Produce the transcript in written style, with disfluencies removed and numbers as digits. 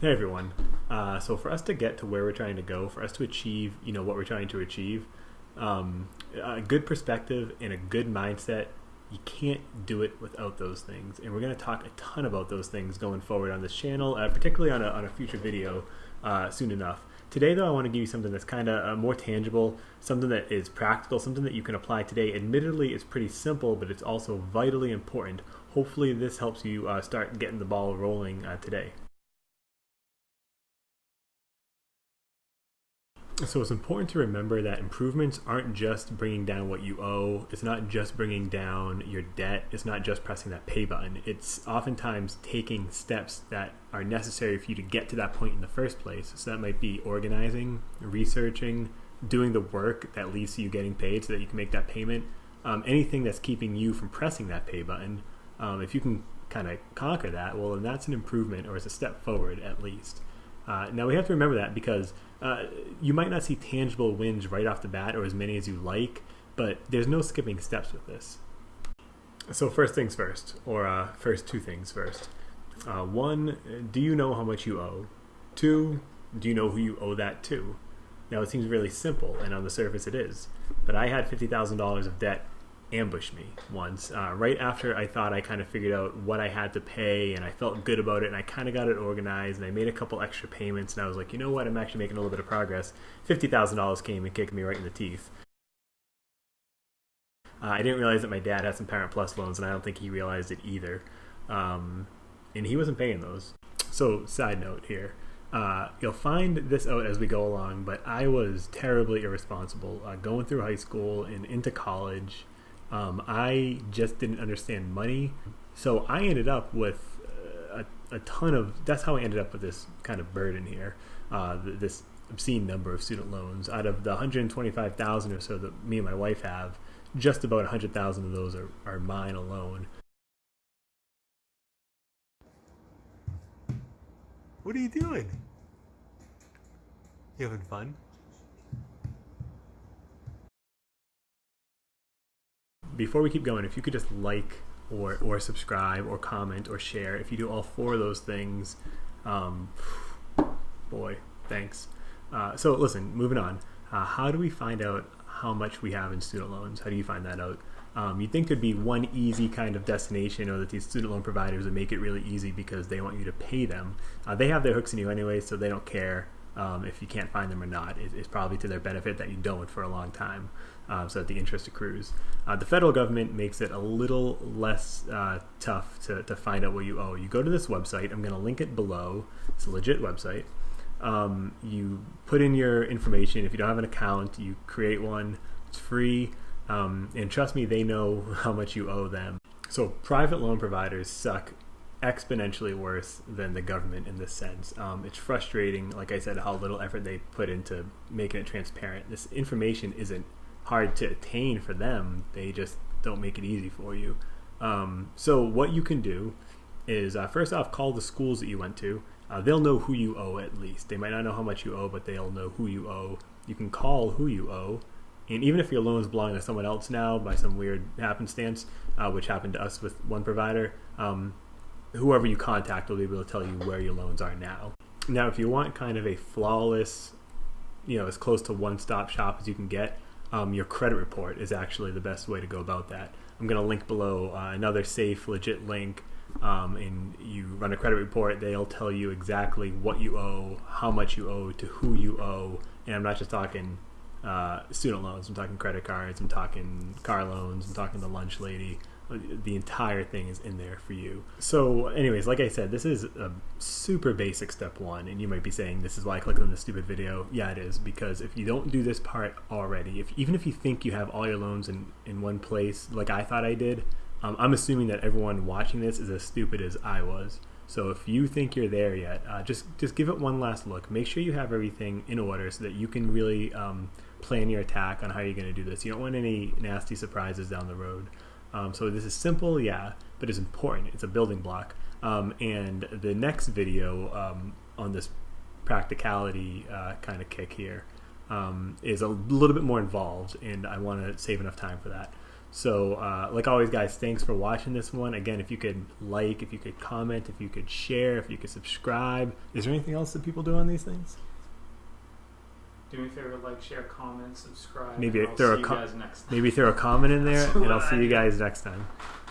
Hey everyone. So for us to get to where we're trying to go, for us to achieve, what we're trying to achieve, a good perspective and a good mindset, you can't do it without those things. And we're going to talk a ton about those things going forward on this channel, particularly on a future video soon enough. Today, though, I want to give you something that's kind of more tangible, something that is practical, something that you can apply today. Admittedly, it's pretty simple, but it's also vitally important. Hopefully, this helps you start getting the ball rolling today. So it's important to remember that improvements aren't just bringing down what you owe. It's not just bringing down your debt. It's not just pressing that pay button. It's oftentimes taking steps that are necessary for you to get to that point in the first place. So that might be organizing, researching, doing the work that leads to you getting paid so that you can make that payment. Anything that's keeping you from pressing that pay button, if you can kind of conquer that, well, then that's an improvement, or it's a step forward at least. Now we have to remember that because you might not see tangible wins right off the bat or as many as you like, but there's no skipping steps with this. So first things first, or first two things first. One, do you know how much you owe? Two, do you know who you owe that to? Now it seems really simple, and on the surface it is, but I had $50,000 of debt ambush me once right after I thought I kind of figured out what I had to pay, and I felt good about it, and I kind of got it organized, and I made a couple extra payments, and I was like, you know what, I'm actually making a little bit of progress. $50,000 came and kicked me right in the teeth. I didn't realize that my dad had some Parent Plus loans, and I don't think he realized it either, and he wasn't paying those. So side note here, you'll find this out as we go along, but I was terribly irresponsible going through high school and into college. I just didn't understand money, so I ended up with a ton of, that's how I ended up with this kind of burden here, this obscene number of student loans. Out of the 125,000 or so that me and my wife have, just about 100,000 of those are mine alone. What are you doing? You having fun? Before we keep going, if you could just like or subscribe or comment or share, if you do all four of those things, boy, thanks. So listen, moving on. How do we find out how much we have in student loans? How do you find that out? You'd think there'd be one easy kind of destination, or that these student loan providers would make it really easy because they want you to pay them. They have their hooks in you anyway, so they don't care if you can't find them or not. It's probably to their benefit that you don't for a long time, so that the interest accrues. The federal government makes it a little less tough to find out what you owe. You go to this website. I'm going to link it below. It's a legit website. You put in your information. If you don't have an account, you create one. It's free. And trust me, they know how much you owe them. So private loan providers suck exponentially worse than the government in this sense. It's frustrating, like I said, how little effort they put into making it transparent. This information isn't hard to attain for them. They just don't make it easy for you. So what you can do is, first off, call the schools that you went to. They'll know who you owe at least. They might not know how much you owe, but they'll know who you owe. You can call who you owe. And even if your loans belong to someone else now by some weird happenstance, which happened to us with one provider, whoever you contact will be able to tell you where your loans are now. Now, if you want kind of a flawless, as close to one-stop shop as you can get, your credit report is actually the best way to go about that. I'm going to link below another safe, legit link, and you run a credit report. They'll tell you exactly what you owe, how much you owe, to who you owe, and I'm not just talking student loans. I'm talking credit cards. I'm talking car loans. I'm talking the lunch lady. The entire thing is in there for you. So anyways, like I said, this is a super basic step one, and you might be saying, this is why I clicked on this stupid video. Yeah, it is, because if you don't do this part already, even if you think you have all your loans in one place, like I thought I did, I'm assuming that everyone watching this is as stupid as I was. So if you think you're there yet, just give it one last look. Make sure you have everything in order so that you can really plan your attack on how you're going to do this. You don't want any nasty surprises down the road. So this is simple, yeah, but it's important. It's a building block. And the next video on this practicality kind of kick here is a little bit more involved, and I want to save enough time for that. So, like always, guys, thanks for watching this one. Again, if you could like, if you could comment, if you could share, if you could subscribe. Is there anything else that people do on these things? Do me a favor, like, share, comment, subscribe. Maybe and I'll see you guys next time. maybe throw a comment in there, and I'll see you guys next time.